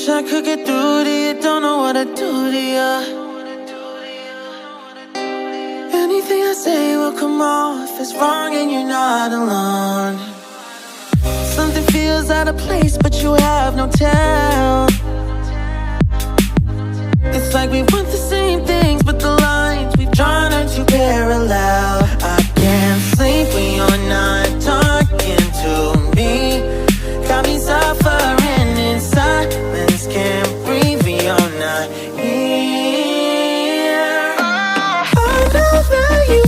wish I could get through to you, don't know what to do to you. Anything I say will come off as wrong and you're not alone. Something feels out of place but you have no tell. It's like we want the same things but the lines we've drawn are too parallel. I can't sleep when you're not talking to me. Got me suffering in silence, can't breathe when you're not here. I know that you